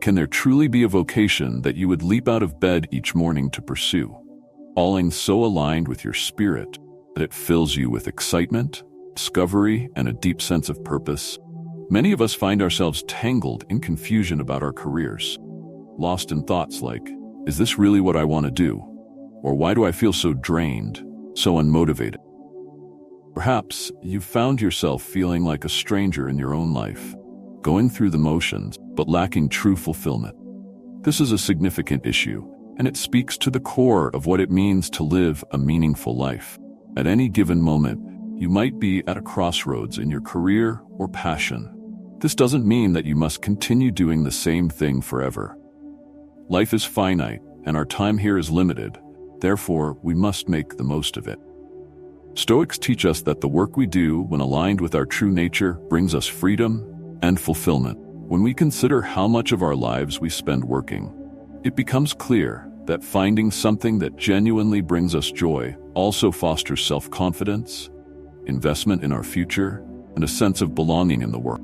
Can there truly be a vocation that you would leap out of bed each morning to pursue, all so aligned with your spirit that it fills you with excitement, discovery, and a deep sense of purpose? Many of us find ourselves tangled in confusion about our careers, lost in thoughts like, is this really what I want to do? Or why do I feel so drained, so unmotivated? Perhaps you've found yourself feeling like a stranger in your own life, going through the motions, but lacking true fulfillment. This is a significant issue, and it speaks to the core of what it means to live a meaningful life. At any given moment, you might be at a crossroads in your career or passion. This doesn't mean that you must continue doing the same thing forever. Life is finite, and our time here is limited. Therefore, we must make the most of it. Stoics teach us that the work we do, when aligned with our true nature, brings us freedom and fulfillment. When we consider how much of our lives we spend working, it becomes clear that finding something that genuinely brings us joy also fosters self-confidence, investment in our future, and a sense of belonging in the work.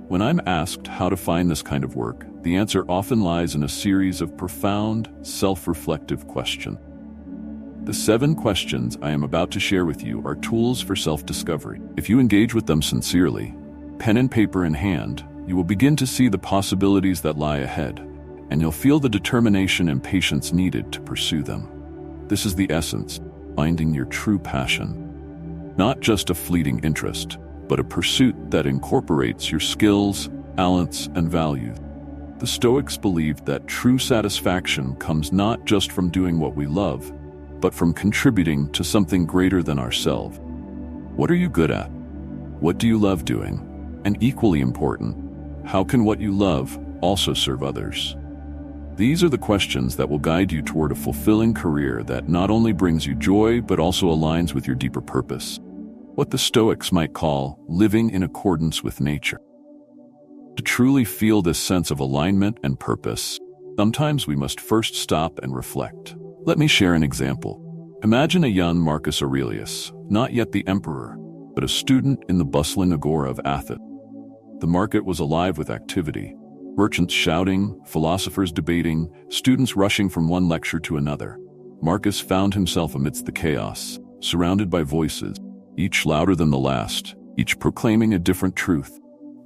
When I'm asked how to find this kind of work, the answer often lies in a series of profound, self-reflective questions. The 7 questions I am about to share with you are tools for self-discovery. If you engage with them sincerely, pen and paper in hand, you will begin to see the possibilities that lie ahead, and you'll feel the determination and patience needed to pursue them. This is the essence, finding your true passion. Not just a fleeting interest, but a pursuit that incorporates your skills, talents, and values. The Stoics believed that true satisfaction comes not just from doing what we love, but from contributing to something greater than ourselves. What are you good at? What do you love doing? And equally important, how can what you love also serve others? These are the questions that will guide you toward a fulfilling career that not only brings you joy, but also aligns with your deeper purpose. What the Stoics might call living in accordance with nature. To truly feel this sense of alignment and purpose, sometimes we must first stop and reflect. Let me share an example. Imagine a young Marcus Aurelius, not yet the emperor, but a student in the bustling agora of Athens. The market was alive with activity. Merchants shouting, philosophers debating, students rushing from one lecture to another. Marcus found himself amidst the chaos, surrounded by voices, each louder than the last, each proclaiming a different truth.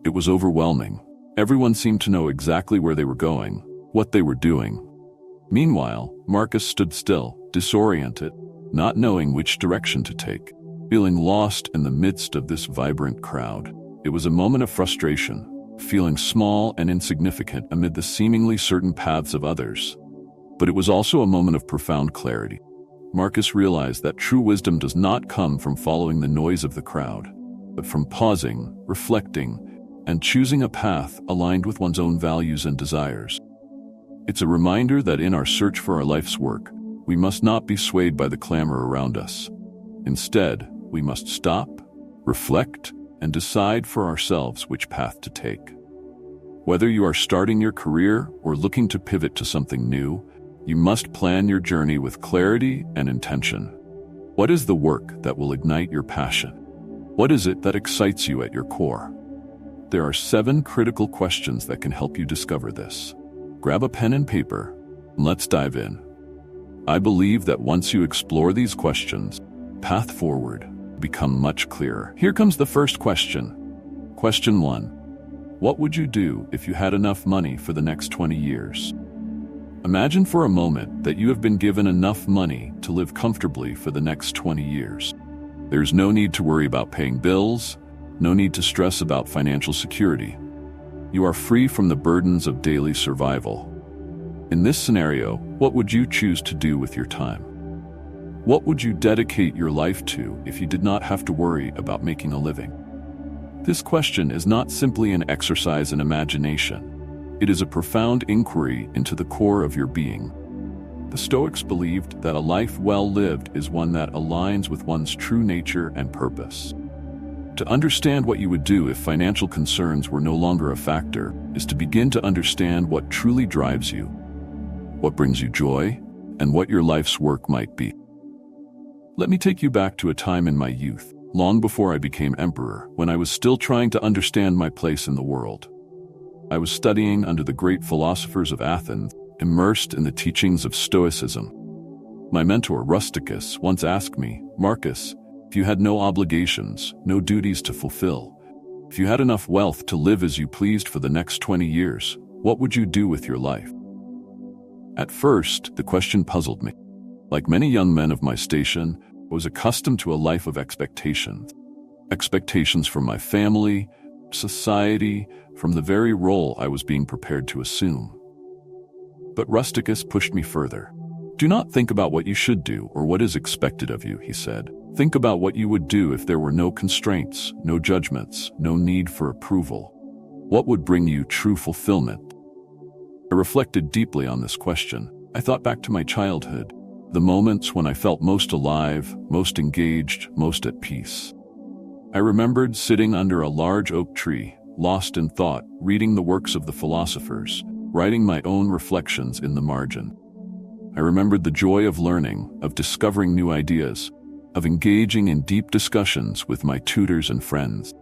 It was overwhelming. Everyone seemed to know exactly where they were going, what they were doing. Meanwhile, Marcus stood still, disoriented, not knowing which direction to take, feeling lost in the midst of this vibrant crowd. It was a moment of frustration, feeling small and insignificant amid the seemingly certain paths of others. But it was also a moment of profound clarity. Marcus realized that true wisdom does not come from following the noise of the crowd, but from pausing, reflecting, and choosing a path aligned with one's own values and desires. It's a reminder that in our search for our life's work, we must not be swayed by the clamor around us. Instead, we must stop, reflect, and decide for ourselves which path to take. Whether you are starting your career or looking to pivot to something new, you must plan your journey with clarity and intention. What is the work that will ignite your passion? What is it that excites you at your core? There are 7 critical questions that can help you discover this. Grab a pen and paper, and let's dive in. I believe that once you explore these questions, path forward become much clearer. Here comes the first question. Question 1. What would you do if you had enough money for the next 20 years? Imagine for a moment that you have been given enough money to live comfortably for the next 20 years. There's no need to worry about paying bills, no need to stress about financial security. You are free from the burdens of daily survival. In this scenario, what would you choose to do with your time? What would you dedicate your life to if you did not have to worry about making a living? This question is not simply an exercise in imagination. It is a profound inquiry into the core of your being. The Stoics believed that a life well lived is one that aligns with one's true nature and purpose. To understand what you would do if financial concerns were no longer a factor is to begin to understand what truly drives you, what brings you joy, and what your life's work might be. Let me take you back to a time in my youth, long before I became emperor, when I was still trying to understand my place in the world. I was studying under the great philosophers of Athens, immersed in the teachings of Stoicism. My mentor, Rusticus, once asked me, "Marcus, if you had no obligations, no duties to fulfill, if you had enough wealth to live as you pleased for the next 20 years, what would you do with your life?" At first, the question puzzled me. Like many young men of my station, I was accustomed to a life of expectations. Expectations from my family, society, from the very role I was being prepared to assume. But Rusticus pushed me further. "Do not think about what you should do or what is expected of you," he said. "Think about what you would do if there were no constraints, no judgments, no need for approval. What would bring you true fulfillment?" I reflected deeply on this question. I thought back to my childhood, the moments when I felt most alive, most engaged, most at peace. I remembered sitting under a large oak tree, lost in thought, reading the works of the philosophers, writing my own reflections in the margin. I remembered the joy of learning, of discovering new ideas, of engaging in deep discussions with my tutors and friends.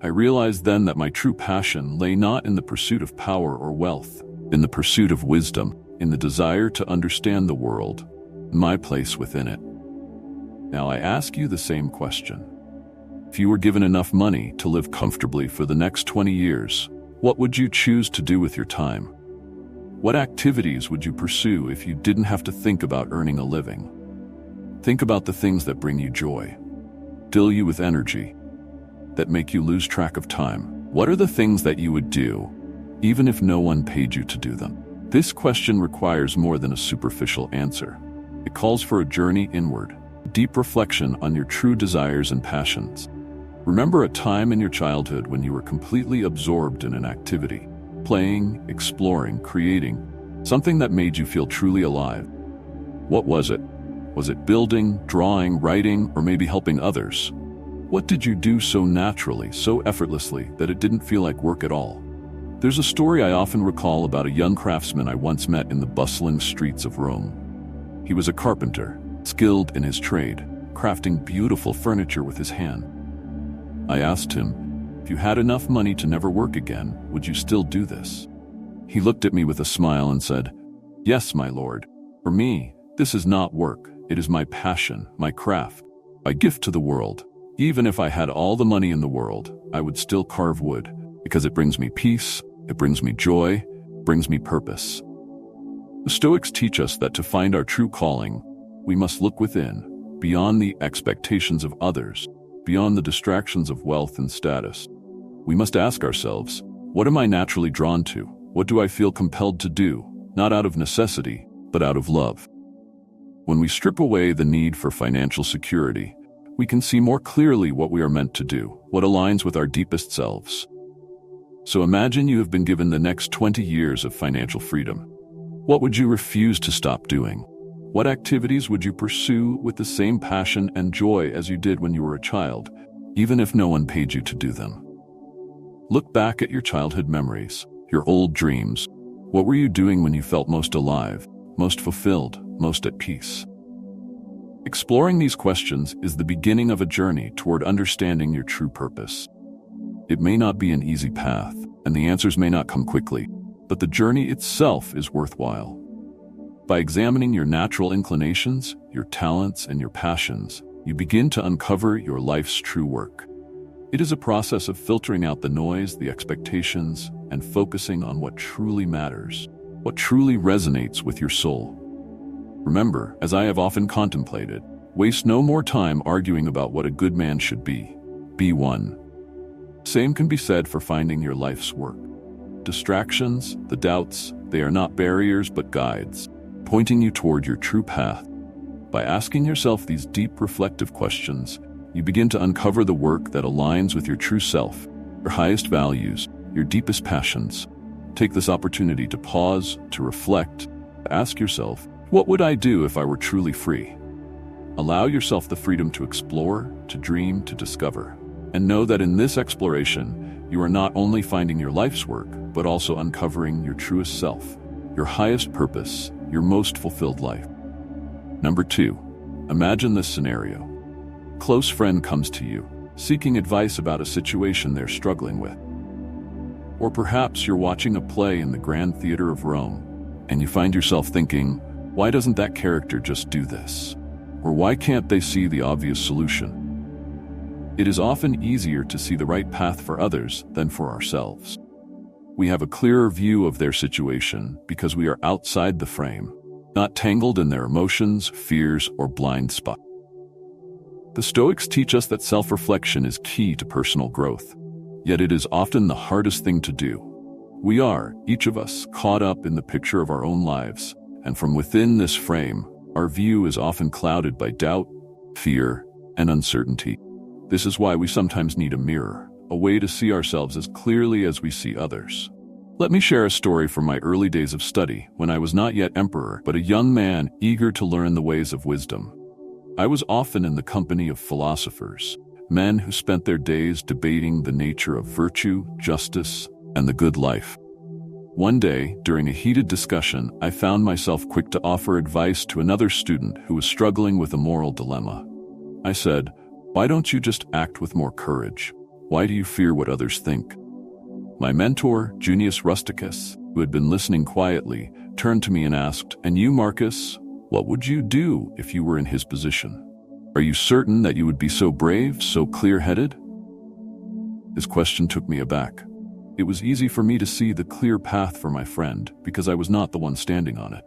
I realized then that my true passion lay not in the pursuit of power or wealth, in the pursuit of wisdom, in the desire to understand the world, my place within it. Now I ask you the same question. If you were given enough money to live comfortably for the next 20 years, what would you choose to do with your time? What activities would you pursue if you didn't have to think about earning a living? Think about the things that bring you joy, fill you with energy, that make you lose track of time. What are the things that you would do, even if no one paid you to do them? This question requires more than a superficial answer. It calls for a journey inward, deep reflection on your true desires and passions. Remember a time in your childhood when you were completely absorbed in an activity, playing, exploring, creating, something that made you feel truly alive. What was it? Was it building, drawing, writing, or maybe helping others? What did you do so naturally, so effortlessly, that it didn't feel like work at all? There's a story I often recall about a young craftsman I once met in the bustling streets of Rome. He was a carpenter, skilled in his trade, crafting beautiful furniture with his hand. I asked him, "If you had enough money to never work again, would you still do this?" He looked at me with a smile and said, "Yes, my lord. For me, this is not work. It is my passion, my craft, my gift to the world. Even if I had all the money in the world, I would still carve wood, because it brings me peace, it brings me joy, brings me purpose." The Stoics teach us that to find our true calling, we must look within, beyond the expectations of others, beyond the distractions of wealth and status. We must ask ourselves, what am I naturally drawn to? What do I feel compelled to do, not out of necessity, but out of love? When we strip away the need for financial security, we can see more clearly what we are meant to do, what aligns with our deepest selves. So imagine you have been given the next 20 years of financial freedom. What would you refuse to stop doing? What activities would you pursue with the same passion and joy as you did when you were a child, even if no one paid you to do them? Look back at your childhood memories, your old dreams. What were you doing when you felt most alive, most fulfilled, most at peace? Exploring these questions is the beginning of a journey toward understanding your true purpose. It may not be an easy path, and the answers may not come quickly, but the journey itself is worthwhile. By examining your natural inclinations, your talents, and your passions, you begin to uncover your life's true work. It is a process of filtering out the noise, the expectations, and focusing on what truly matters, what truly resonates with your soul. Remember, as I have often contemplated, waste no more time arguing about what a good man should be. Be one. Same can be said for finding your life's work. Distractions, the doubts, they are not barriers but guides, pointing you toward your true path. By asking yourself these deep reflective questions, you begin to uncover the work that aligns with your true self, your highest values, your deepest passions. Take this opportunity to pause, to reflect, to ask yourself, what would I do if I were truly free? Allow yourself the freedom to explore, to dream, to discover. And know that in this exploration, you are not only finding your life's work, but also uncovering your truest self, your highest purpose, your most fulfilled life. Number 2, imagine this scenario. Close friend comes to you, seeking advice about a situation they're struggling with. Or perhaps you're watching a play in the Grand Theater of Rome, and you find yourself thinking, why doesn't that character just do this? Or why can't they see the obvious solution? It is often easier to see the right path for others than for ourselves. We have a clearer view of their situation because we are outside the frame, not tangled in their emotions, fears, or blind spots. The Stoics teach us that self-reflection is key to personal growth, yet it is often the hardest thing to do. We are, each of us, caught up in the picture of our own lives, and from within this frame, our view is often clouded by doubt, fear, and uncertainty. This is why we sometimes need a mirror, a way to see ourselves as clearly as we see others. Let me share a story from my early days of study, when I was not yet emperor, but a young man eager to learn the ways of wisdom. I was often in the company of philosophers, men who spent their days debating the nature of virtue, justice, and the good life. One day, during a heated discussion, I found myself quick to offer advice to another student who was struggling with a moral dilemma. I said, "Why don't you just act with more courage? Why do you fear what others think?" My mentor, Junius Rusticus, who had been listening quietly, turned to me and asked, "And you, Marcus, what would you do if you were in his position? Are you certain that you would be so brave, so clear-headed?" His question took me aback. It was easy for me to see the clear path for my friend because I was not the one standing on it.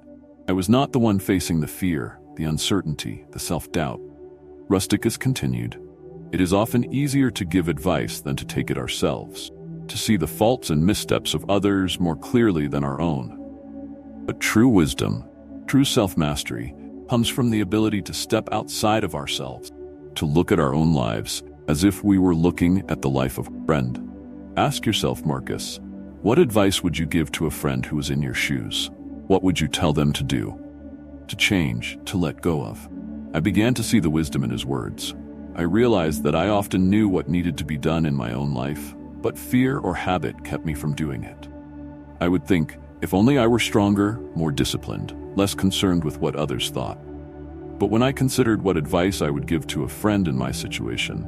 I was not the one facing the fear, the uncertainty, the self-doubt. Rusticus continued, "It is often easier to give advice than to take it ourselves, to see the faults and missteps of others more clearly than our own. But true wisdom, true self-mastery, comes from the ability to step outside of ourselves, to look at our own lives as if we were looking at the life of a friend. Ask yourself, Marcus, what advice would you give to a friend who was in your shoes? What would you tell them to do? To change, to let go of?" I began to see the wisdom in his words. I realized that I often knew what needed to be done in my own life, but fear or habit kept me from doing it. I would think, if only I were stronger, more disciplined, less concerned with what others thought. But when I considered what advice I would give to a friend in my situation,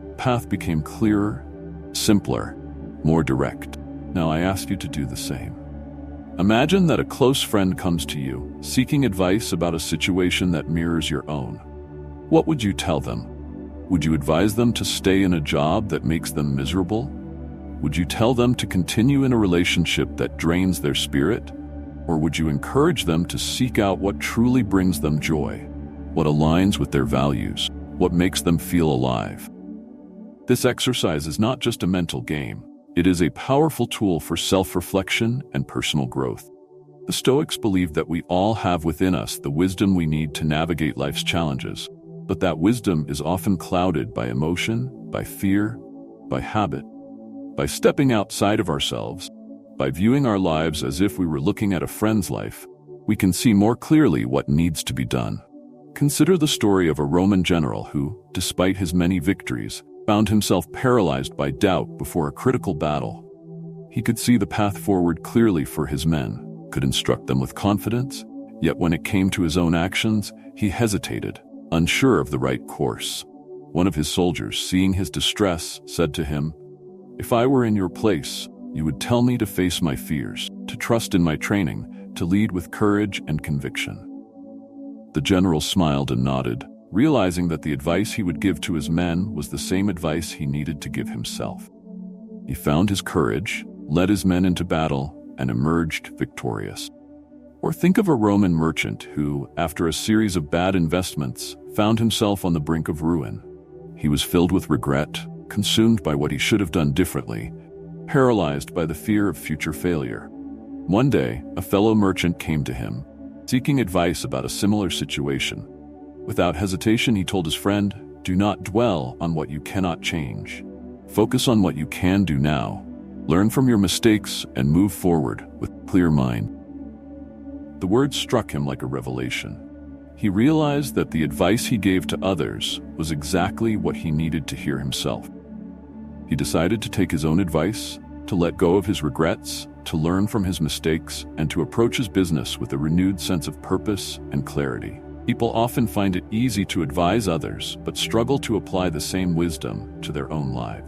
the path became clearer, simpler, more direct. Now I ask you to do the same. Imagine that a close friend comes to you, seeking advice about a situation that mirrors your own. What would you tell them? Would you advise them to stay in a job that makes them miserable? Would you tell them to continue in a relationship that drains their spirit? Or would you encourage them to seek out what truly brings them joy, what aligns with their values, what makes them feel alive? This exercise is not just a mental game. It is a powerful tool for self-reflection and personal growth. The Stoics believe that we all have within us the wisdom we need to navigate life's challenges, but that wisdom is often clouded by emotion, by fear, by habit. By stepping outside of ourselves, by viewing our lives as if we were looking at a friend's life, we can see more clearly what needs to be done. Consider the story of a Roman general who, despite his many victories, found himself paralyzed by doubt before a critical battle. He could see the path forward clearly for his men, could instruct them with confidence, yet when it came to his own actions, he hesitated, unsure of the right course. One of his soldiers, seeing his distress, said to him, "If I were in your place, you would tell me to face my fears, to trust in my training, to lead with courage and conviction." The general smiled and nodded, realizing that the advice he would give to his men was the same advice he needed to give himself. He found his courage, led his men into battle, and emerged victorious. Or think of a Roman merchant who, after a series of bad investments, found himself on the brink of ruin. He was filled with regret, consumed by what he should have done differently, paralyzed by the fear of future failure. One day, a fellow merchant came to him, seeking advice about a similar situation. Without hesitation, he told his friend, "Do not dwell on what you cannot change. Focus on what you can do now. Learn from your mistakes and move forward with a clear mind." The words struck him like a revelation. He realized that the advice he gave to others was exactly what he needed to hear himself. He decided to take his own advice, to let go of his regrets, to learn from his mistakes, and to approach his business with a renewed sense of purpose and clarity. People often find it easy to advise others, but struggle to apply the same wisdom to their own life.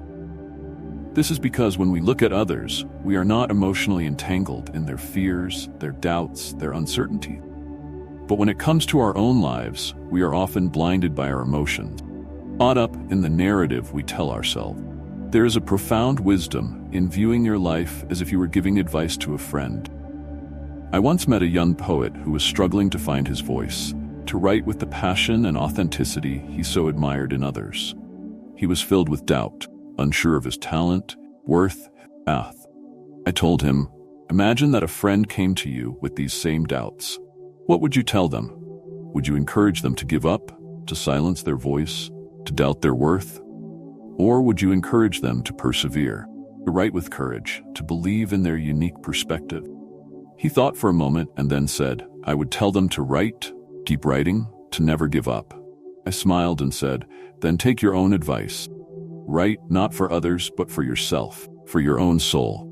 This is because when we look at others, we are not emotionally entangled in their fears, their doubts, their uncertainty. But when it comes to our own lives, we are often blinded by our emotions, caught up in the narrative we tell ourselves. There is a profound wisdom in viewing your life as if you were giving advice to a friend. I once met a young poet who was struggling to find his voice, to write with the passion and authenticity he so admired in others. He was filled with doubt, unsure of his talent, worth, path. I told him, imagine that a friend came to you with these same doubts. What would you tell them? Would you encourage them to give up, to silence their voice, to doubt their worth? Or would you encourage them to persevere, to write with courage, to believe in their unique perspective? He thought for a moment and then said, I would tell them to write, keep writing, to never give up. I smiled and said, then take your own advice. Write not for others, but for yourself, for your own soul.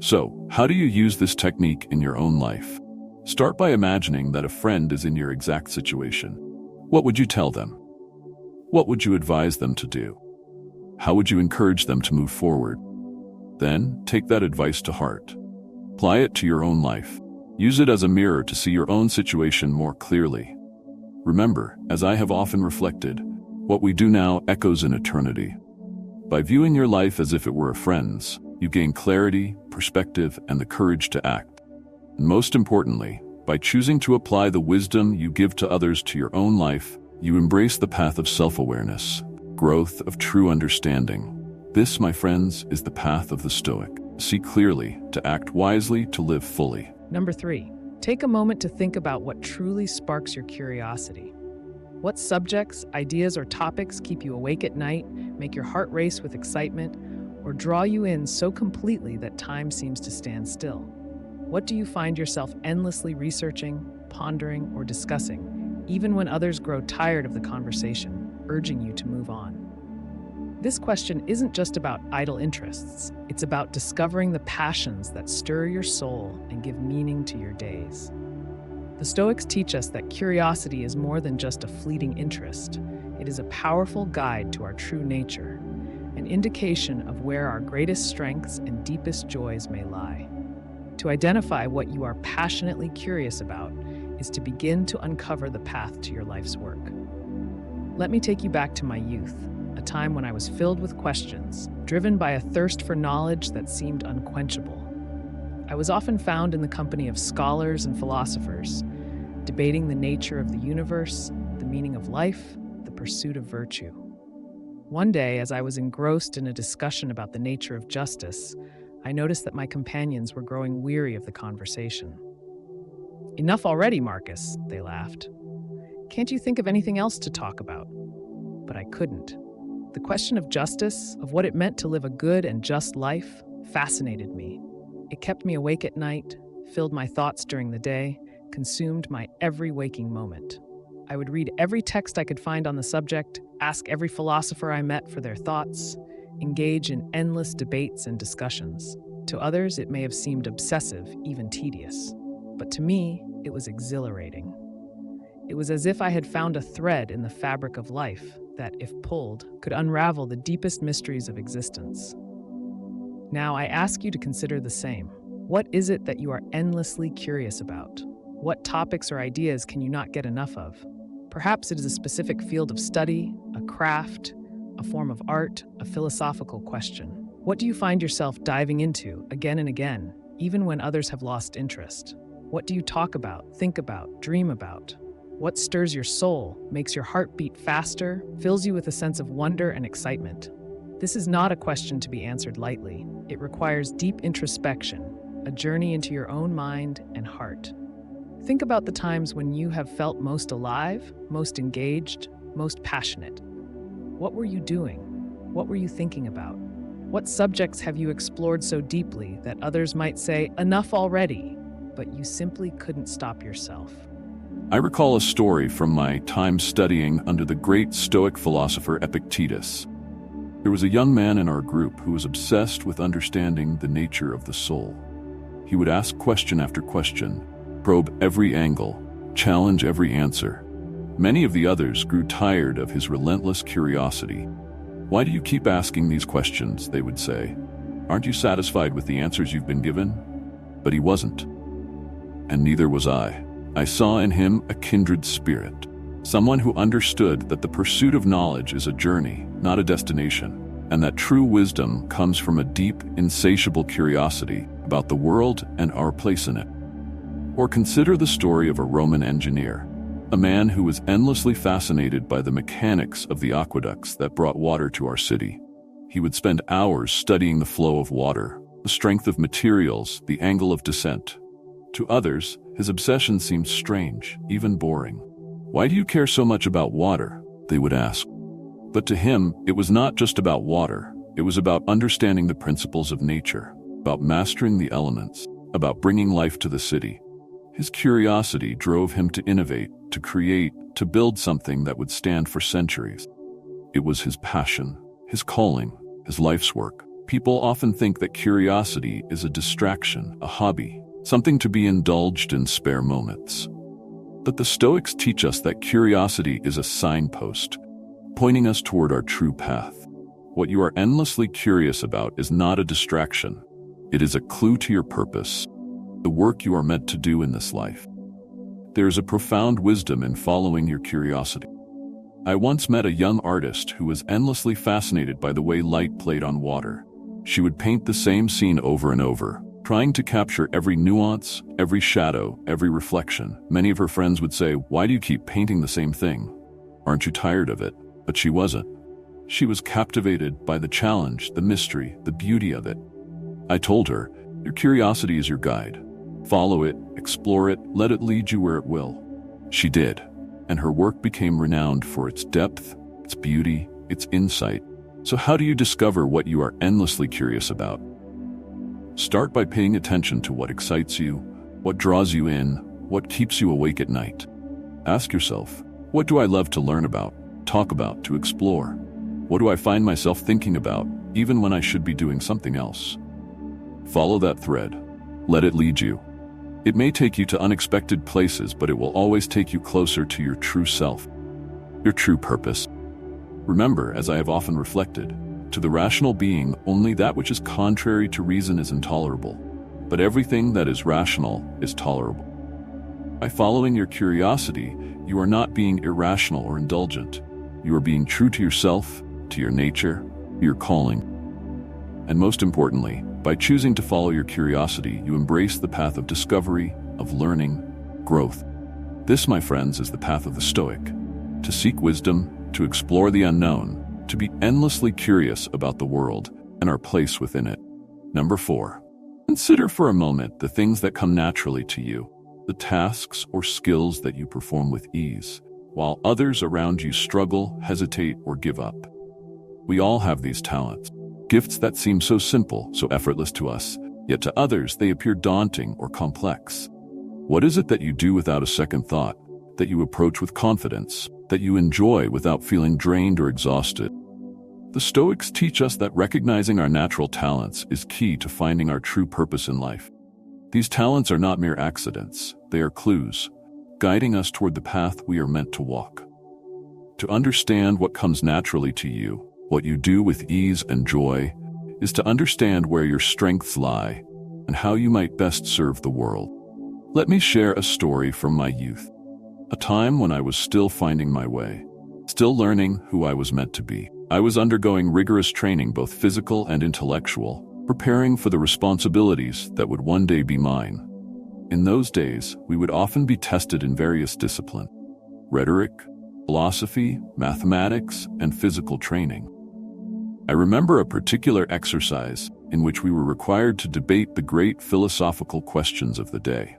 So, how do you use this technique in your own life? Start by imagining that a friend is in your exact situation. What would you tell them? What would you advise them to do? How would you encourage them to move forward? Then, take that advice to heart. Apply it to your own life. Use it as a mirror to see your own situation more clearly. Remember, as I have often reflected, what we do now echoes in eternity. By viewing your life as if it were a friend's, you gain clarity, perspective, and the courage to act. And most importantly, by choosing to apply the wisdom you give to others to your own life, you embrace the path of self-awareness, growth of true understanding. This, my friends, is the path of the Stoic. See clearly, to act wisely, to live fully. Number 3, take a moment to think about what truly sparks your curiosity. What subjects, ideas, or topics keep you awake at night, make your heart race with excitement, or draw you in so completely that time seems to stand still? What do you find yourself endlessly researching, pondering, or discussing, even when others grow tired of the conversation, urging you to move on? This question isn't just about idle interests. It's about discovering the passions that stir your soul and give meaning to your days. The Stoics teach us that curiosity is more than just a fleeting interest. It is a powerful guide to our true nature, an indication of where our greatest strengths and deepest joys may lie. To identify what you are passionately curious about is to begin to uncover the path to your life's work. Let me take you back to my youth, a time when I was filled with questions, driven by a thirst for knowledge that seemed unquenchable. I was often found in the company of scholars and philosophers, debating the nature of the universe, the meaning of life, the pursuit of virtue. One day, as I was engrossed in a discussion about the nature of justice, I noticed that my companions were growing weary of the conversation. "Enough already, Marcus," they laughed. "Can't you think of anything else to talk about?" But I couldn't. The question of justice, of what it meant to live a good and just life, fascinated me. It kept me awake at night, filled my thoughts during the day, consumed my every waking moment. I would read every text I could find on the subject, ask every philosopher I met for their thoughts, engage in endless debates and discussions. To others, it may have seemed obsessive, even tedious. But to me, it was exhilarating. It was as if I had found a thread in the fabric of life that, if pulled, could unravel the deepest mysteries of existence. Now, I ask you to consider the same. What is it that you are endlessly curious about? What topics or ideas can you not get enough of? Perhaps it is a specific field of study, a craft, a form of art, a philosophical question. What do you find yourself diving into again and again, even when others have lost interest? What do you talk about, think about, dream about? What stirs your soul, makes your heart beat faster, fills you with a sense of wonder and excitement? This is not a question to be answered lightly. It requires deep introspection, a journey into your own mind and heart. Think about the times when you have felt most alive, most engaged, most passionate. What were you doing? What were you thinking about? What subjects have you explored so deeply that others might say, "Enough already," but you simply couldn't stop yourself? I recall a story from my time studying under the great Stoic philosopher Epictetus. There was a young man in our group who was obsessed with understanding the nature of the soul. He would ask question after question, probe every angle, challenge every answer. Many of the others grew tired of his relentless curiosity. "Why do you keep asking these questions?" they would say. Aren't you satisfied with the answers you've been given? But he wasn't. And neither was I. I saw in him a kindred spirit, someone who understood that the pursuit of knowledge is a journey, not a destination, and that true wisdom comes from a deep, insatiable curiosity about the world and our place in it. Or consider the story of a Roman engineer, a man who was endlessly fascinated by the mechanics of the aqueducts that brought water to our city. He would spend hours studying the flow of water, the strength of materials, the angle of descent. To others, his obsession seemed strange, even boring. "Why do you care so much about water?" they would ask. But to him, it was not just about water. It was about understanding the principles of nature, about mastering the elements, about bringing life to the city. His curiosity drove him to innovate, to create, to build something that would stand for centuries. It was his passion, his calling, his life's work. People often think that curiosity is a distraction, a hobby, something to be indulged in spare moments. But the Stoics teach us that curiosity is a signpost, pointing us toward our true path. What you are endlessly curious about is not a distraction. It is a clue to your purpose, the work you are meant to do in this life. There is a profound wisdom in following your curiosity. I once met a young artist who was endlessly fascinated by the way light played on water. She would paint the same scene over and over, trying to capture every nuance, every shadow, every reflection. Many of her friends would say, "Why do you keep painting the same thing? Aren't you tired of it?" But she wasn't. She was captivated by the challenge, the mystery, the beauty of it. I told her, "Your curiosity is your guide. Follow it, explore it, let it lead you where it will." She did, and her work became renowned for its depth, its beauty, its insight. So how do you discover what you are endlessly curious about? Start by paying attention to what excites you, what draws you in, what keeps you awake at night. Ask yourself, what do I love to learn about, talk about, to explore? What do I find myself thinking about, even when I should be doing something else? Follow that thread. Let it lead you. It may take you to unexpected places, but it will always take you closer to your true self, your true purpose. Remember, as I have often reflected, to the rational being, only that which is contrary to reason is intolerable, but everything that is rational is tolerable. By following your curiosity, you are not being irrational or indulgent. You are being true to yourself, to your nature, your calling. And most importantly, by choosing to follow your curiosity, you embrace the path of discovery, of learning, growth. This, my friends, is the path of the Stoic. To seek wisdom, to explore the unknown, to be endlessly curious about the world and our place within it. Number 4. Consider for a moment the things that come naturally to you, the tasks or skills that you perform with ease, while others around you struggle, hesitate, or give up. We all have these talents, gifts that seem so simple, so effortless to us, yet to others they appear daunting or complex. What is it that you do without a second thought, that you approach with confidence, that you enjoy without feeling drained or exhausted? The Stoics teach us that recognizing our natural talents is key to finding our true purpose in life. These talents are not mere accidents, they are clues, guiding us toward the path we are meant to walk. To understand what comes naturally to you, what you do with ease and joy, is to understand where your strengths lie and how you might best serve the world. Let me share a story from my youth, a time when I was still finding my way, still learning who I was meant to be. I was undergoing rigorous training, both physical and intellectual, preparing for the responsibilities that would one day be mine. In those days, we would often be tested in various disciplines: rhetoric, philosophy, mathematics, and physical training. I remember a particular exercise in which we were required to debate the great philosophical questions of the day.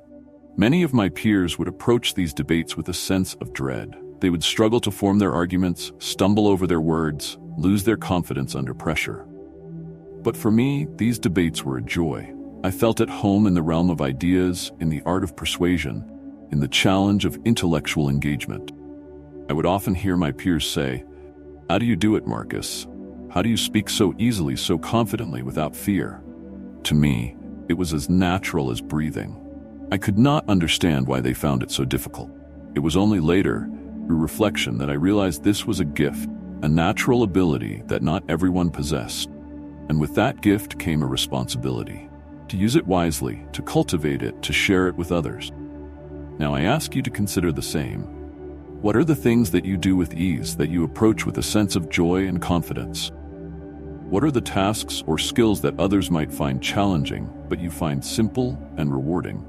Many of my peers would approach these debates with a sense of dread. They would struggle to form their arguments, stumble over their words, lose their confidence under pressure. But for me, these debates were a joy. I felt at home in the realm of ideas, in the art of persuasion, in the challenge of intellectual engagement. I would often hear my peers say, "How do you do it, Marcus? How do you speak so easily, so confidently, without fear?" To me, it was as natural as breathing. I could not understand why they found it so difficult. It was only later, through reflection, that I realized this was a gift, a natural ability that not everyone possessed. And with that gift came a responsibility, to use it wisely, to cultivate it, to share it with others. Now I ask you to consider the same. What are the things that you do with ease, that you approach with a sense of joy and confidence? What are the tasks or skills that others might find challenging, but you find simple and rewarding?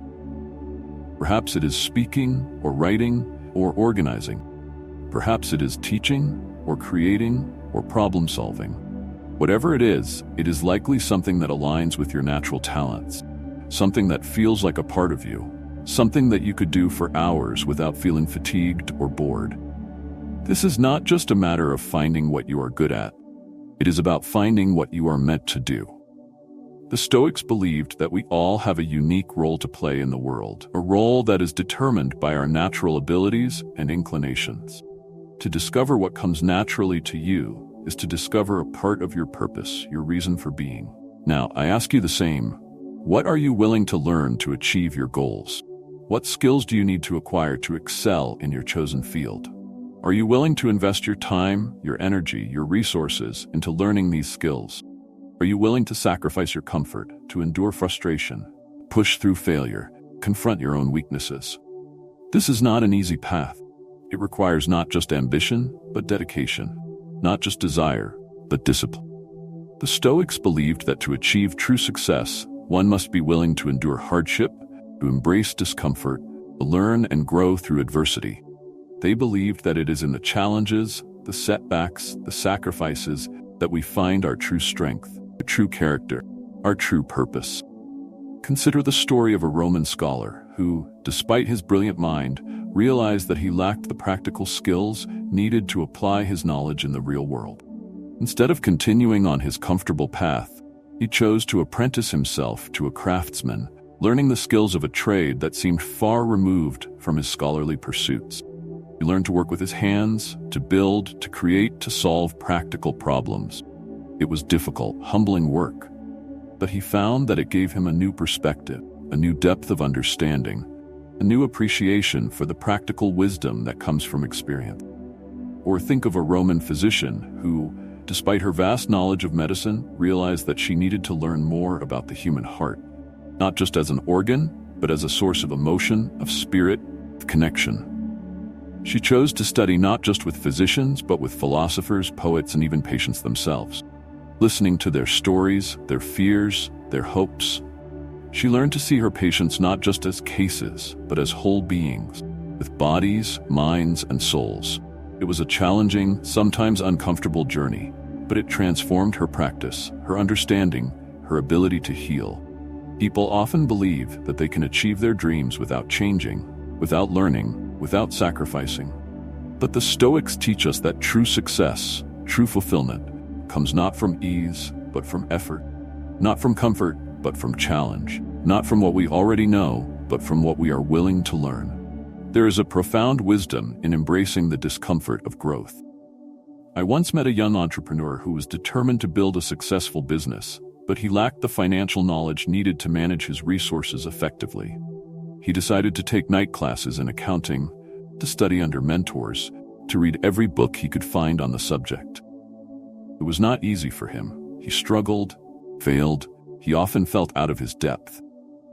Perhaps it is speaking, or writing, or organizing. Perhaps it is teaching, or creating, or problem-solving. Whatever it is likely something that aligns with your natural talents, something that feels like a part of you, something that you could do for hours without feeling fatigued or bored. This is not just a matter of finding what you are good at. It is about finding what you are meant to do. The Stoics believed that we all have a unique role to play in the world, a role that is determined by our natural abilities and inclinations. To discover what comes naturally to you is to discover a part of your purpose, your reason for being. Now, I ask you the same. What are you willing to learn to achieve your goals? What skills do you need to acquire to excel in your chosen field? Are you willing to invest your time, your energy, your resources into learning these skills? Are you willing to sacrifice your comfort, to endure frustration, push through failure, confront your own weaknesses? This is not an easy path. It requires not just ambition, but dedication. Not just desire, but discipline. The Stoics believed that to achieve true success, one must be willing to endure hardship, to embrace discomfort, to learn and grow through adversity. They believed that it is in the challenges, the setbacks, the sacrifices, that we find our true strength, our true character, our true purpose. Consider the story of a Roman scholar who, despite his brilliant mind, realized that he lacked the practical skills needed to apply his knowledge in the real world. Instead of continuing on his comfortable path, he chose to apprentice himself to a craftsman, learning the skills of a trade that seemed far removed from his scholarly pursuits. He learned to work with his hands, to build, to create, to solve practical problems. It was difficult, humbling work, but he found that it gave him a new perspective, a new depth of understanding, a new appreciation for the practical wisdom that comes from experience. Or think of a Roman physician who, despite her vast knowledge of medicine, realized that she needed to learn more about the human heart, not just as an organ, but as a source of emotion, of spirit, of connection. She chose to study not just with physicians, but with philosophers, poets, and even patients themselves. Listening to their stories, their fears, their hopes, she learned to see her patients not just as cases, but as whole beings, with bodies, minds, and souls. It was a challenging, sometimes uncomfortable journey, but it transformed her practice, her understanding, her ability to heal. People often believe that they can achieve their dreams without changing, without learning, without sacrificing. But the Stoics teach us that true success, true fulfillment, comes not from ease, but from effort. Not from comfort, but from challenge. Not from what we already know, but from what we are willing to learn. There is a profound wisdom in embracing the discomfort of growth. I once met a young entrepreneur who was determined to build a successful business, but he lacked the financial knowledge needed to manage his resources effectively. He decided to take night classes in accounting, to study under mentors, to read every book he could find on the subject. It was not easy for him. He struggled, failed. He often felt out of his depth.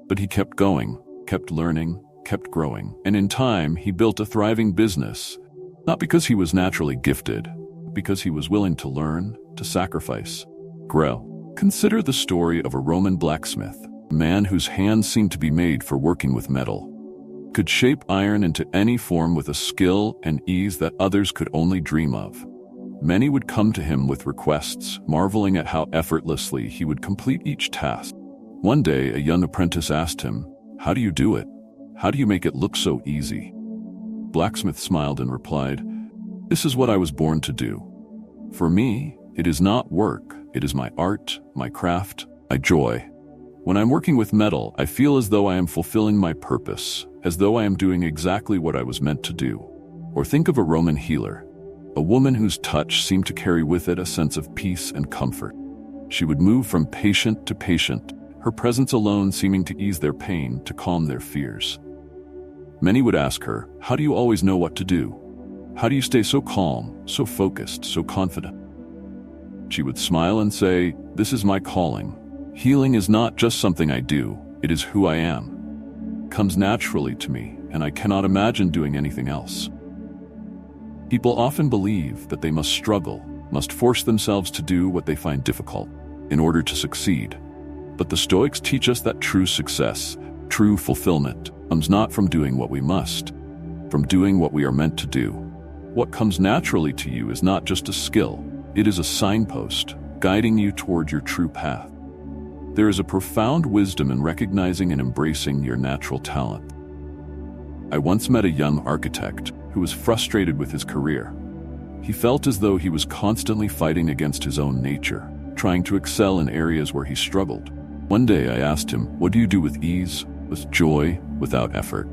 But he kept going, kept learning, kept growing. And in time, he built a thriving business, not because he was naturally gifted, but because he was willing to learn, to sacrifice, grow. Consider the story of a Roman blacksmith, a man whose hands seemed to be made for working with metal, could shape iron into any form with a skill and ease that others could only dream of. Many would come to him with requests, marveling at how effortlessly he would complete each task. One day, a young apprentice asked him, "How do you do it? How do you make it look so easy?" Blacksmith smiled and replied, "This is what I was born to do. For me, it is not work, it is my art, my craft, my joy. When I'm working with metal, I feel as though I am fulfilling my purpose, as though I am doing exactly what I was meant to do." Or think of a Roman healer, a woman whose touch seemed to carry with it a sense of peace and comfort. She would move from patient to patient, her presence alone seeming to ease their pain, to calm their fears. Many would ask her, "How do you always know what to do? How do you stay so calm, so focused, so confident?" She would smile and say, "This is my calling. Healing is not just something I do, it is who I am. It comes naturally to me, and I cannot imagine doing anything else." People often believe that they must struggle, must force themselves to do what they find difficult in order to succeed. But the Stoics teach us that true success, true fulfillment, comes not from doing what we must, from doing what we are meant to do. What comes naturally to you is not just a skill, it is a signpost guiding you toward your true path. There is a profound wisdom in recognizing and embracing your natural talent. I once met a young architect who was frustrated with his career. He felt as though he was constantly fighting against his own nature, trying to excel in areas where he struggled. One day I asked him, "What do you do with ease, with joy, without effort?"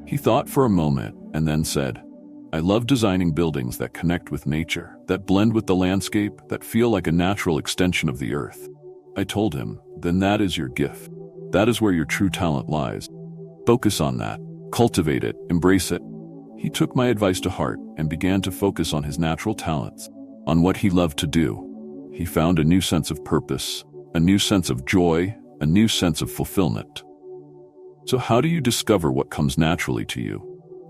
He thought for a moment and then said, "I love designing buildings that connect with nature, that blend with the landscape, that feel like a natural extension of the earth." I told him, "Then that is your gift. That is where your true talent lies. Focus on that. Cultivate it, embrace it." He took my advice to heart and began to focus on his natural talents, on what he loved to do. He found a new sense of purpose, a new sense of joy, a new sense of fulfillment. So how do you discover what comes naturally to you?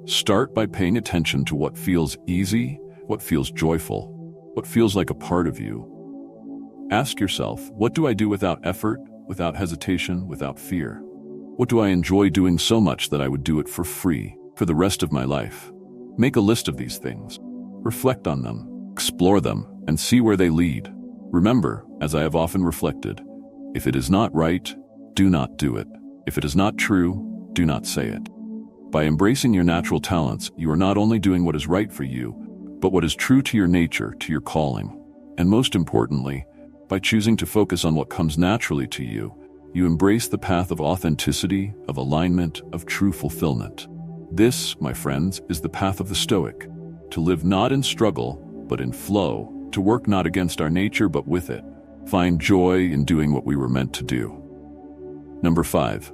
Start by paying attention to what feels easy, what feels joyful, what feels like a part of you. Ask yourself, what do I do without effort, without hesitation, without fear? What do I enjoy doing so much that I would do it for free, for the rest of my life? Make a list of these things. Reflect on them, explore them, and see where they lead. Remember, as I have often reflected, if it is not right, do not do it. If it is not true, do not say it. By embracing your natural talents, you are not only doing what is right for you, but what is true to your nature, to your calling. And most importantly, by choosing to focus on what comes naturally to you, you embrace the path of authenticity, of alignment, of true fulfillment. This, my friends, is the path of the Stoic. To live not in struggle, but in flow, to work not against our nature, but with it. Find joy in doing what we were meant to do. Number 5.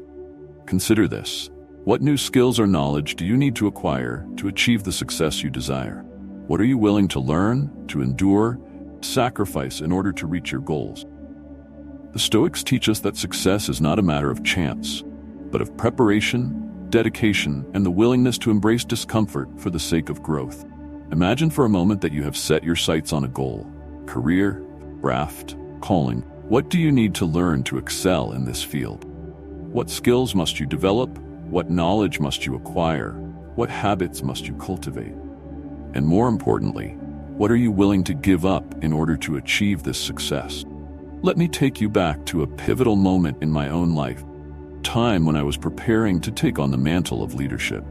Consider this. What new skills or knowledge do you need to acquire to achieve the success you desire? What are you willing to learn, to endure, sacrifice in order to reach your goals? The Stoics teach us that success is not a matter of chance, but of preparation, dedication, and the willingness to embrace discomfort for the sake of growth. Imagine for a moment that you have set your sights on a goal, career, craft, calling. What do you need to learn to excel in this field? What skills must you develop? What knowledge must you acquire? What habits must you cultivate? And more importantly, what are you willing to give up in order to achieve this success? Let me take you back to a pivotal moment in my own life, time when I was preparing to take on the mantle of leadership.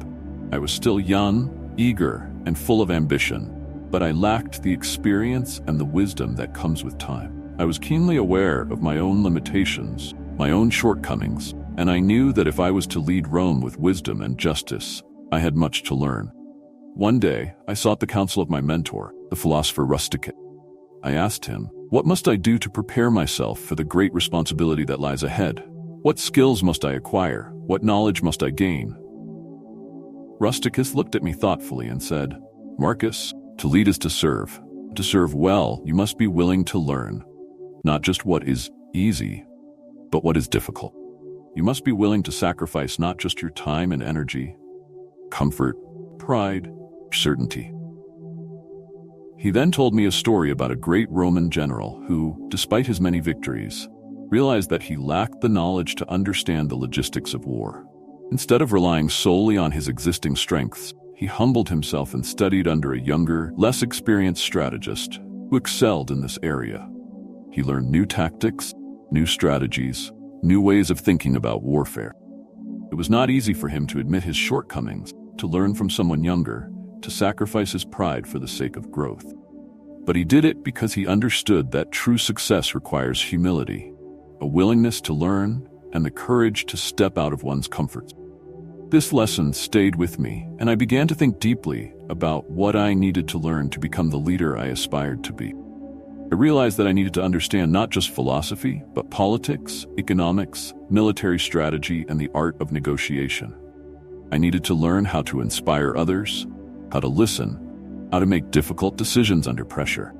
I was still young, eager, and full of ambition, but I lacked the experience and the wisdom that comes with time. I was keenly aware of my own limitations, my own shortcomings, and I knew that if I was to lead Rome with wisdom and justice, I had much to learn. One day, I sought the counsel of my mentor, the philosopher Rusticus. I asked him, "What must I do to prepare myself for the great responsibility that lies ahead? What skills must I acquire? What knowledge must I gain?" Rusticus looked at me thoughtfully and said, "Marcus, to lead is to serve. To serve well, you must be willing to learn, not just what is easy, but what is difficult. You must be willing to sacrifice not just your time and energy, comfort, pride, certainty." He then told me a story about a great Roman general who, despite his many victories, realized that he lacked the knowledge to understand the logistics of war. Instead of relying solely on his existing strengths, he humbled himself and studied under a younger, less experienced strategist who excelled in this area. He learned new tactics, new strategies, new ways of thinking about warfare. It was not easy for him to admit his shortcomings, to learn from someone younger, to sacrifice his pride for the sake of growth. But he did it because he understood that true success requires humility, a willingness to learn, and the courage to step out of one's comfort zone. This lesson stayed with me, and I began to think deeply about what I needed to learn to become the leader I aspired to be. I realized that I needed to understand not just philosophy, but politics, economics, military strategy, and the art of negotiation. I needed to learn how to inspire others, how to listen, how to make difficult decisions under pressure.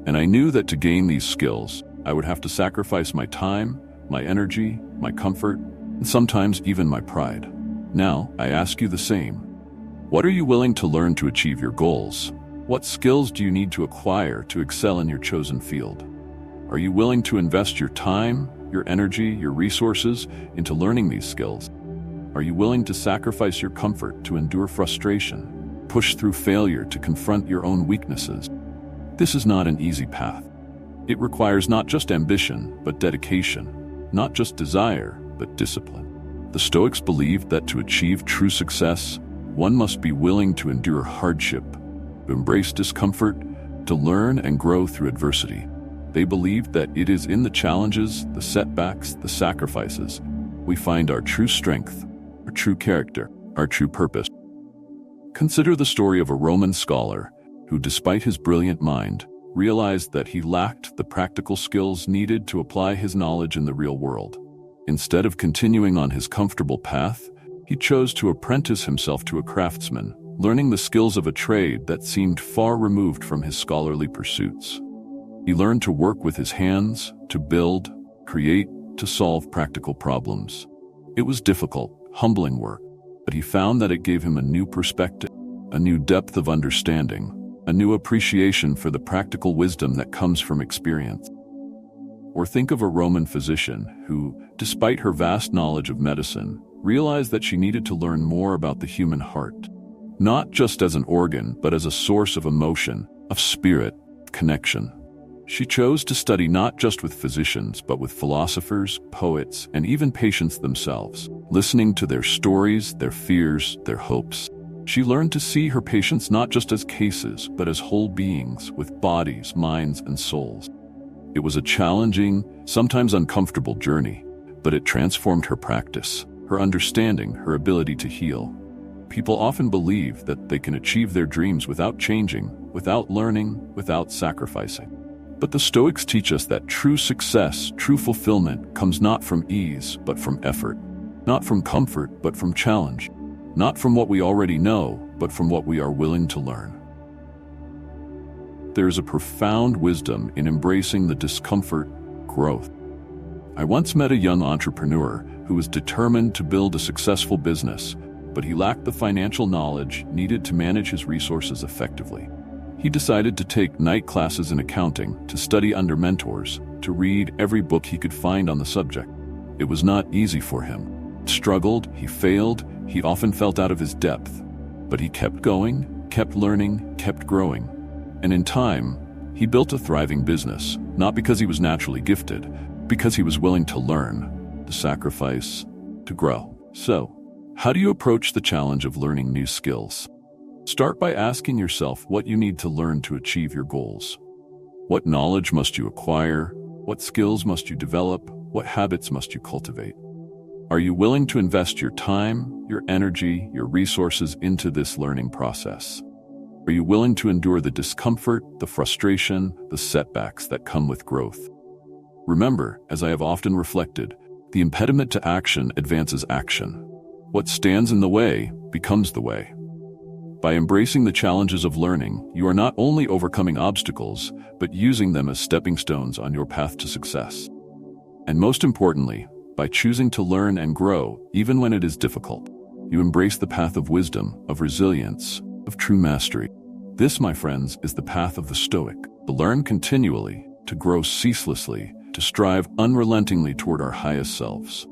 And I knew that to gain these skills, I would have to sacrifice my time, my energy, my comfort, and sometimes even my pride. Now, I ask you the same. What are you willing to learn to achieve your goals? What skills do you need to acquire to excel in your chosen field? Are you willing to invest your time, your energy, your resources into learning these skills? Are you willing to sacrifice your comfort to endure frustration, push through failure to confront your own weaknesses? This is not an easy path. It requires not just ambition, but dedication, not just desire, but discipline. The Stoics believed that to achieve true success, one must be willing to endure hardship, to embrace discomfort, to learn and grow through adversity. They believed that it is in the challenges, the setbacks, the sacrifices, we find our true strength, our true character, our true purpose. Consider the story of a Roman scholar who, despite his brilliant mind, realized that he lacked the practical skills needed to apply his knowledge in the real world. Instead of continuing on his comfortable path, he chose to apprentice himself to a craftsman, learning the skills of a trade that seemed far removed from his scholarly pursuits. He learned to work with his hands, to build, create, to solve practical problems. It was difficult, humbling work, but he found that it gave him a new perspective, a new depth of understanding, a new appreciation for the practical wisdom that comes from experience. Or think of a Roman physician who, despite her vast knowledge of medicine, realized that she needed to learn more about the human heart, not just as an organ, but as a source of emotion, of spirit, of connection. She chose to study not just with physicians, but with philosophers, poets, and even patients themselves, listening to their stories, their fears, their hopes. She learned to see her patients not just as cases, but as whole beings with bodies, minds, and souls. It was a challenging, sometimes uncomfortable journey, but it transformed her practice, her understanding, her ability to heal. People often believe that they can achieve their dreams without changing, without learning, without sacrificing. But the Stoics teach us that true success, true fulfillment comes not from ease, but from effort, not from comfort, but from challenge, not from what we already know, but from what we are willing to learn. There is a profound wisdom in embracing the discomfort, growth. I once met a young entrepreneur who was determined to build a successful business, but he lacked the financial knowledge needed to manage his resources effectively. He decided to take night classes in accounting, to study under mentors, to read every book he could find on the subject. It was not easy for him. He struggled, he failed, he often felt out of his depth. But he kept going, kept learning, kept growing. And in time, he built a thriving business, not because he was naturally gifted, because he was willing to learn, to sacrifice, to grow. So, how do you approach the challenge of learning new skills? Start by asking yourself what you need to learn to achieve your goals. What knowledge must you acquire? What skills must you develop? What habits must you cultivate? Are you willing to invest your time, your energy, your resources into this learning process? Are you willing to endure the discomfort, the frustration, the setbacks that come with growth? Remember, as I have often reflected, the impediment to action advances action. What stands in the way becomes the way. By embracing the challenges of learning, you are not only overcoming obstacles, but using them as stepping stones on your path to success. And most importantly, by choosing to learn and grow, even when it is difficult, you embrace the path of wisdom, of resilience, of true mastery. This, my friends, is the path of the Stoic: to learn continually, to grow ceaselessly, to strive unrelentingly toward our highest selves.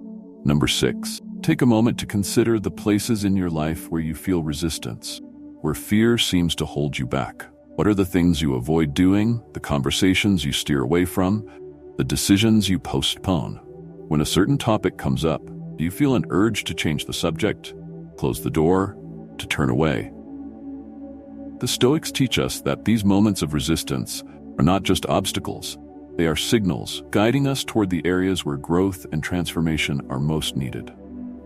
Number 6, take a moment to consider the places in your life where you feel resistance, where fear seems to hold you back. What are the things you avoid doing, the conversations you steer away from, the decisions you postpone? When a certain topic comes up, do you feel an urge to change the subject, close the door, to turn away? The Stoics teach us that these moments of resistance are not just obstacles, they are signals guiding us toward the areas where growth and transformation are most needed.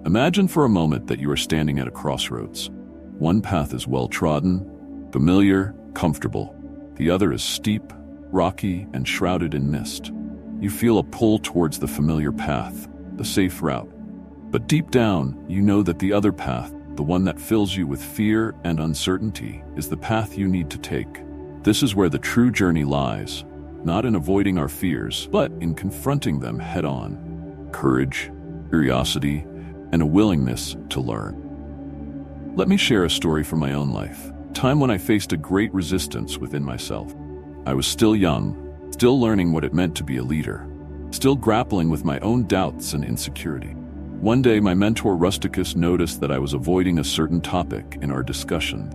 Imagine for a moment that you are standing at a crossroads. One path is well-trodden, familiar, comfortable. The other is steep, rocky, and shrouded in mist. You feel a pull towards the familiar path, the safe route. But deep down, you know that the other path, the one that fills you with fear and uncertainty, is the path you need to take. This is where the true journey lies, not in avoiding our fears, but in confronting them head-on. Courage, curiosity, and a willingness to learn. Let me share a story from my own life. A time when I faced a great resistance within myself. I was still young, still learning what it meant to be a leader, still grappling with my own doubts and insecurity. One day, my mentor Rusticus noticed that I was avoiding a certain topic in our discussion.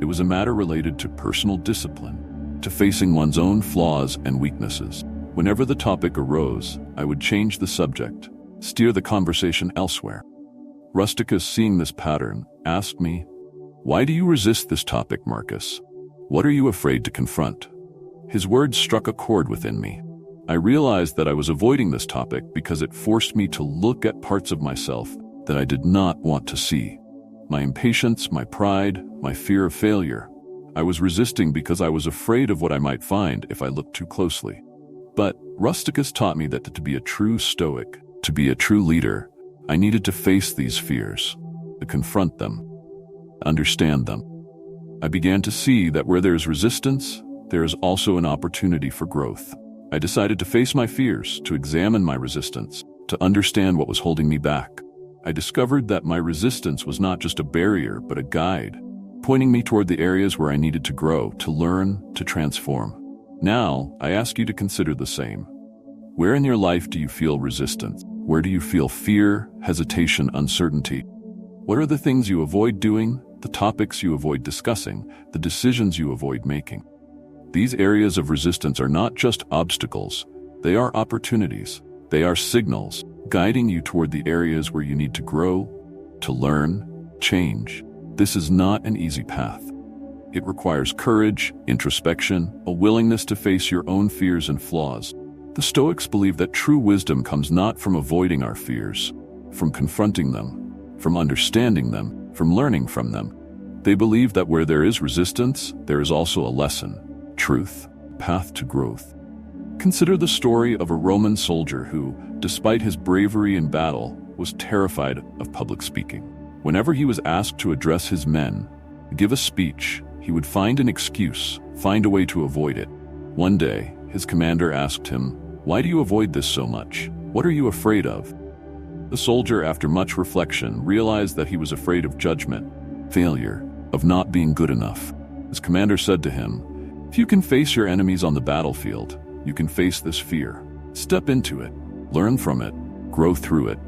It was a matter related to personal discipline, to facing one's own flaws and weaknesses. Whenever the topic arose, I would change the subject, steer the conversation elsewhere. Rusticus, seeing this pattern, asked me, "Why do you resist this topic, Marcus? What are you afraid to confront?" His words struck a chord within me. I realized that I was avoiding this topic because it forced me to look at parts of myself that I did not want to see. My impatience, my pride, my fear of failure. I was resisting because I was afraid of what I might find if I looked too closely. But Rusticus taught me that to be a true Stoic, to be a true leader, I needed to face these fears, to confront them, understand them. I began to see that where there is resistance, there is also an opportunity for growth. I decided to face my fears, to examine my resistance, to understand what was holding me back. I discovered that my resistance was not just a barrier, but a guide, pointing me toward the areas where I needed to grow, to learn, to transform. Now, I ask you to consider the same. Where in your life do you feel resistance? Where do you feel fear, hesitation, uncertainty? What are the things you avoid doing, the topics you avoid discussing, the decisions you avoid making? These areas of resistance are not just obstacles, they are opportunities. They are signals, guiding you toward the areas where you need to grow, to learn, change. This is not an easy path. It requires courage, introspection, a willingness to face your own fears and flaws. The Stoics believe that true wisdom comes not from avoiding our fears, from confronting them, from understanding them, from learning from them. They believe that where there is resistance, there is also a lesson, truth, path to growth. Consider the story of a Roman soldier who, despite his bravery in battle, was terrified of public speaking. Whenever he was asked to address his men, give a speech, he would find an excuse, find a way to avoid it. One day, his commander asked him, "Why do you avoid this so much? What are you afraid of?" The soldier, after much reflection, realized that he was afraid of judgment, failure, of not being good enough. His commander said to him, "If you can face your enemies on the battlefield, you can face this fear. Step into it, learn from it, grow through it."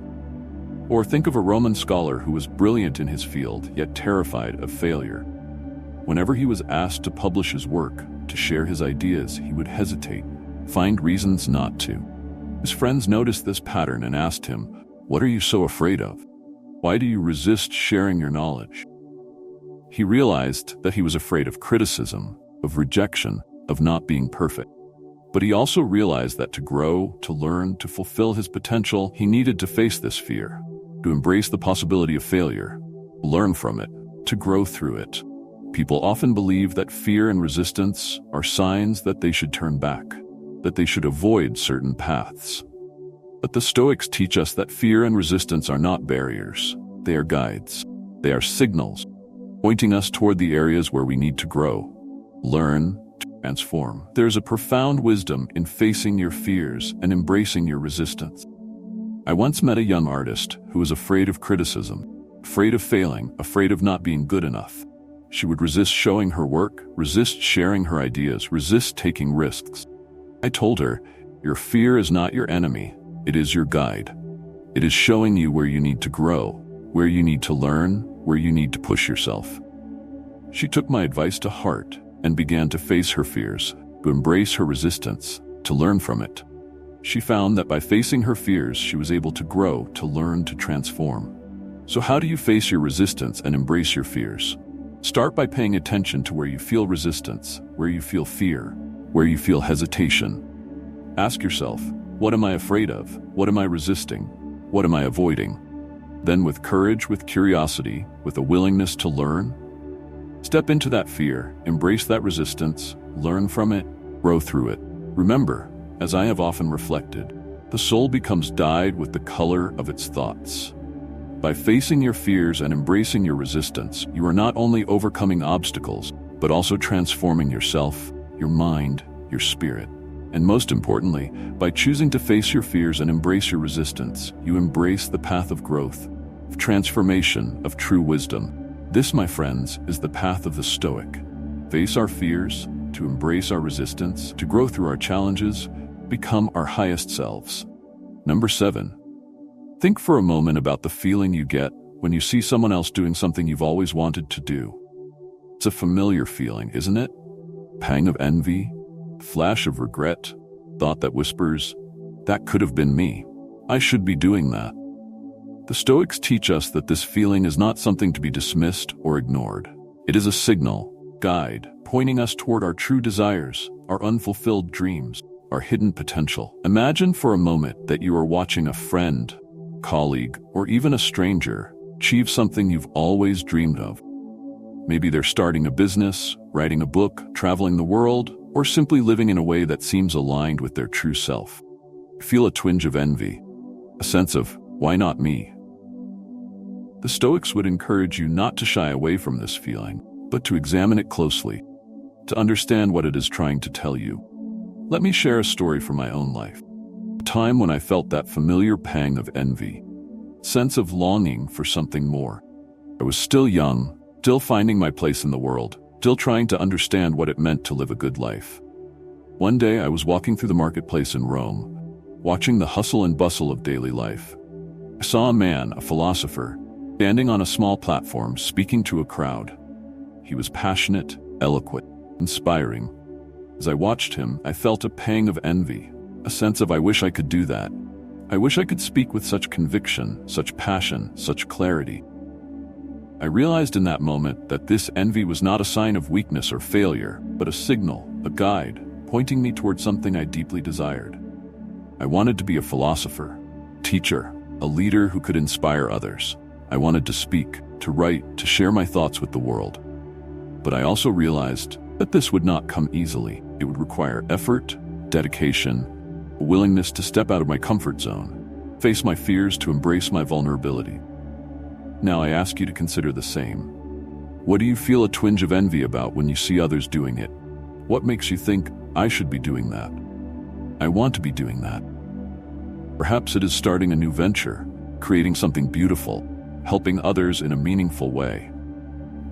Or think of a Roman scholar who was brilliant in his field, yet terrified of failure. Whenever he was asked to publish his work, to share his ideas, he would hesitate, find reasons not to. His friends noticed this pattern and asked him, "What are you so afraid of? Why do you resist sharing your knowledge?" He realized that he was afraid of criticism, of rejection, of not being perfect. But he also realized that to grow, to learn, to fulfill his potential, he needed to face this fear, to embrace the possibility of failure, learn from it, to grow through it. People often believe that fear and resistance are signs that they should turn back, that they should avoid certain paths. But the Stoics teach us that fear and resistance are not barriers. They are guides. They are signals, pointing us toward the areas where we need to grow, learn, transform. There's a profound wisdom in facing your fears and embracing your resistance. I once met a young artist who was afraid of criticism, afraid of failing, afraid of not being good enough. She would resist showing her work, resist sharing her ideas, resist taking risks. I told her, "Your fear is not your enemy, it is your guide. It is showing you where you need to grow, where you need to learn, where you need to push yourself." She took my advice to heart and began to face her fears, to embrace her resistance, to learn from it. She found that by facing her fears, she was able to grow, to learn, to transform. So how do you face your resistance and embrace your fears? Start by paying attention to where you feel resistance, where you feel fear, where you feel hesitation. Ask yourself, what am I afraid of? What am I resisting? What am I avoiding? Then with courage, with curiosity, with a willingness to learn, step into that fear, embrace that resistance, learn from it, grow through it. Remember, as I have often reflected, the soul becomes dyed with the color of its thoughts. By facing your fears and embracing your resistance, you are not only overcoming obstacles, but also transforming yourself, your mind, your spirit. And most importantly, by choosing to face your fears and embrace your resistance, you embrace the path of growth, of transformation, of true wisdom. This, my friends, is the path of the Stoic. Face our fears, to embrace our resistance, to grow through our challenges, become our highest selves. Number 7. Think for a moment about the feeling you get when you see someone else doing something you've always wanted to do. It's a familiar feeling, isn't it? Pang of envy, flash of regret, thought that whispers, "That could have been me. I should be doing that." The Stoics teach us that this feeling is not something to be dismissed or ignored. It is a signal, guide, pointing us toward our true desires, our unfulfilled dreams, our hidden potential. Imagine for a moment that you are watching a friend, colleague, or even a stranger achieve something you've always dreamed of. Maybe they're starting a business, writing a book, traveling the world, or simply living in a way that seems aligned with their true self. Feel a twinge of envy, a sense of, "Why not me?" The Stoics would encourage you not to shy away from this feeling, but to examine it closely, to understand what it is trying to tell you. Let me share a story from my own life. A time when I felt that familiar pang of envy, sense of longing for something more. I was still young, still finding my place in the world, still trying to understand what it meant to live a good life. One day I was walking through the marketplace in Rome, watching the hustle and bustle of daily life. I saw a man, a philosopher, standing on a small platform speaking to a crowd. He was passionate, eloquent, inspiring. As I watched him, I felt a pang of envy, a sense of I wish I could do that. I wish I could speak with such conviction, such passion, such clarity. I realized in that moment that this envy was not a sign of weakness or failure, but a signal, a guide, pointing me toward something I deeply desired. I wanted to be a philosopher, teacher, a leader who could inspire others. I wanted to speak, to write, to share my thoughts with the world. But I also realized that this would not come easily. It would require effort, dedication, a willingness to step out of my comfort zone, face my fears, to embrace my vulnerability. Now I ask you to consider the same. What do you feel a twinge of envy about when you see others doing it? What makes you think, "I should be doing that. I want to be doing that"? Perhaps it is starting a new venture, creating something beautiful, helping others in a meaningful way.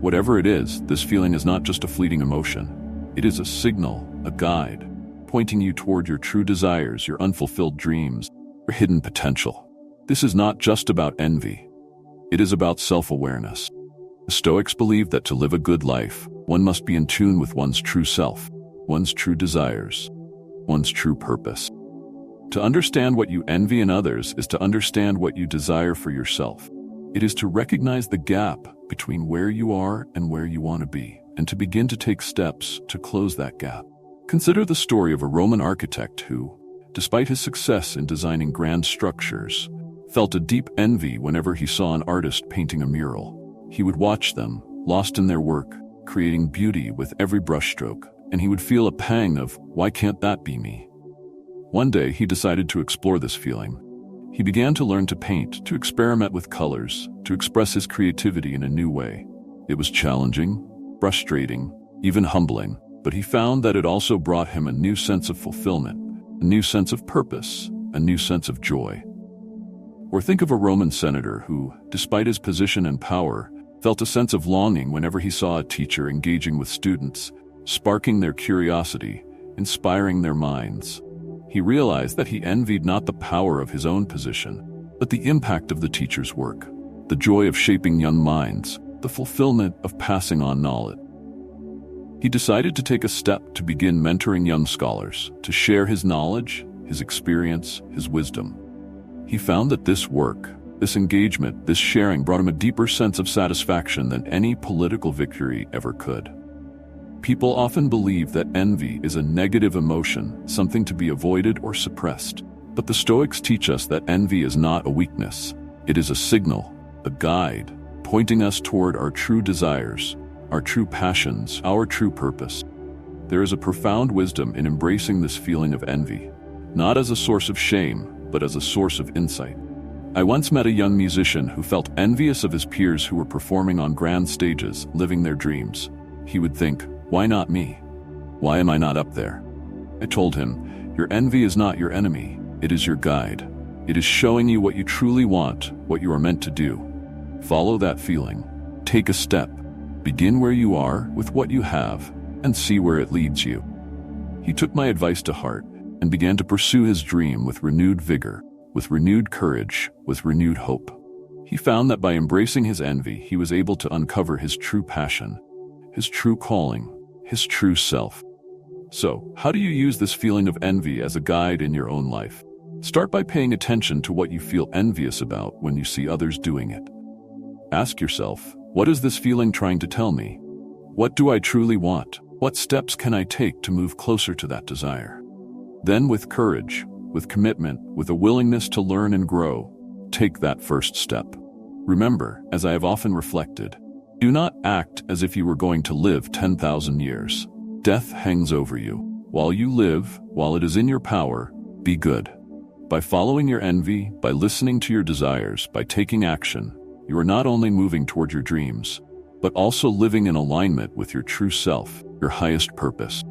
Whatever it is, this feeling is not just a fleeting emotion. It is a signal, a guide, pointing you toward your true desires, your unfulfilled dreams, your hidden potential. This is not just about envy. It is about self-awareness. The Stoics believe that to live a good life, one must be in tune with one's true self, one's true desires, one's true purpose. To understand what you envy in others is to understand what you desire for yourself. It is to recognize the gap between where you are and where you want to be, and to begin to take steps to close that gap. Consider the story of a Roman architect who, despite his success in designing grand structures, felt a deep envy whenever he saw an artist painting a mural. He would watch them, lost in their work, creating beauty with every brushstroke, and he would feel a pang of, "Why can't that be me?" One day he decided to explore this feeling. He began to learn to paint, to experiment with colors, to express his creativity in a new way. It was challenging, frustrating, even humbling, but he found that it also brought him a new sense of fulfillment, a new sense of purpose, a new sense of joy. Or think of a Roman senator who, despite his position and power, felt a sense of longing whenever he saw a teacher engaging with students, sparking their curiosity, inspiring their minds. He realized that he envied not the power of his own position, but the impact of the teacher's work, the joy of shaping young minds, the fulfillment of passing on knowledge. He decided to take a step to begin mentoring young scholars, to share his knowledge, his experience, his wisdom. He found that this work, this engagement, this sharing brought him a deeper sense of satisfaction than any political victory ever could. People often believe that envy is a negative emotion, something to be avoided or suppressed. But the Stoics teach us that envy is not a weakness. It is a signal, a guide, pointing us toward our true desires, our true passions, our true purpose. There is a profound wisdom in embracing this feeling of envy, not as a source of shame, but as a source of insight. I once met a young musician who felt envious of his peers who were performing on grand stages, living their dreams. He would think, "Why not me? Why am I not up there?" I told him, Your envy is not your enemy. It is your guide. It is showing you what you truly want, what you are meant to do. Follow that feeling. Take a step. Begin where you are with what you have and see where it leads you. He took my advice to heart and began to pursue his dream with renewed vigor, with renewed courage, with renewed hope. He found that by embracing his envy, he was able to uncover his true passion, his true calling, his true self. So, how do you use this feeling of envy as a guide in your own life? Start by paying attention to what you feel envious about when you see others doing it. Ask yourself, what is this feeling trying to tell me? What do I truly want? What steps can I take to move closer to that desire? Then, with courage, with commitment, with a willingness to learn and grow, take that first step. Remember, as I have often reflected, do not act as if you were going to live 10,000 years. Death hangs over you. While you live, while it is in your power, be good. By following your envy, by listening to your desires, by taking action, you are not only moving toward your dreams, but also living in alignment with your true self, your highest purpose.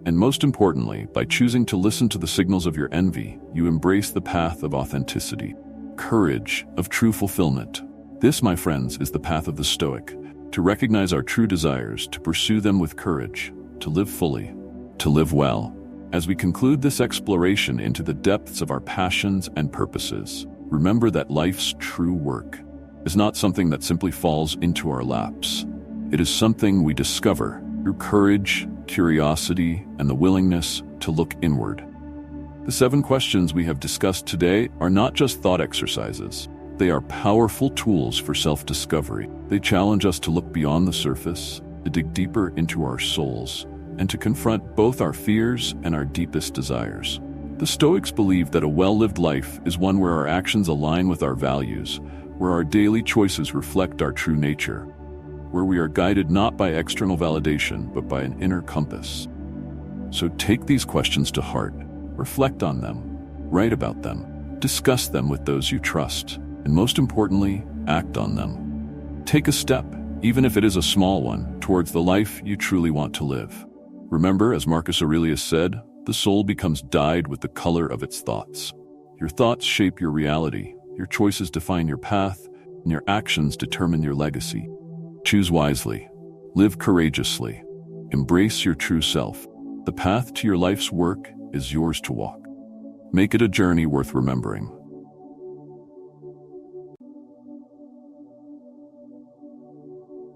And most importantly, by choosing to listen to the signals of your envy, you embrace the path of authenticity, courage, of true fulfillment. This, my friends, is the path of the Stoic, to recognize our true desires, to pursue them with courage, to live fully, to live well. As we conclude this exploration into the depths of our passions and purposes, remember that life's true work is not something that simply falls into our laps. It is something we discover through courage, curiosity, and the willingness to look inward. The 7 questions we have discussed today are not just thought exercises. They are powerful tools for self-discovery. They challenge us to look beyond the surface, to dig deeper into our souls, and to confront both our fears and our deepest desires. The Stoics believe that a well-lived life is one where our actions align with our values, where our daily choices reflect our true nature, where we are guided not by external validation, but by an inner compass. So take these questions to heart, reflect on them, write about them, discuss them with those you trust, and most importantly, act on them. Take a step, even if it is a small one, towards the life you truly want to live. Remember, as Marcus Aurelius said, the soul becomes dyed with the color of its thoughts. Your thoughts shape your reality, your choices define your path, and your actions determine your legacy. Choose wisely, live courageously, embrace your true self. The path to your life's work is yours to walk. Make it a journey worth remembering.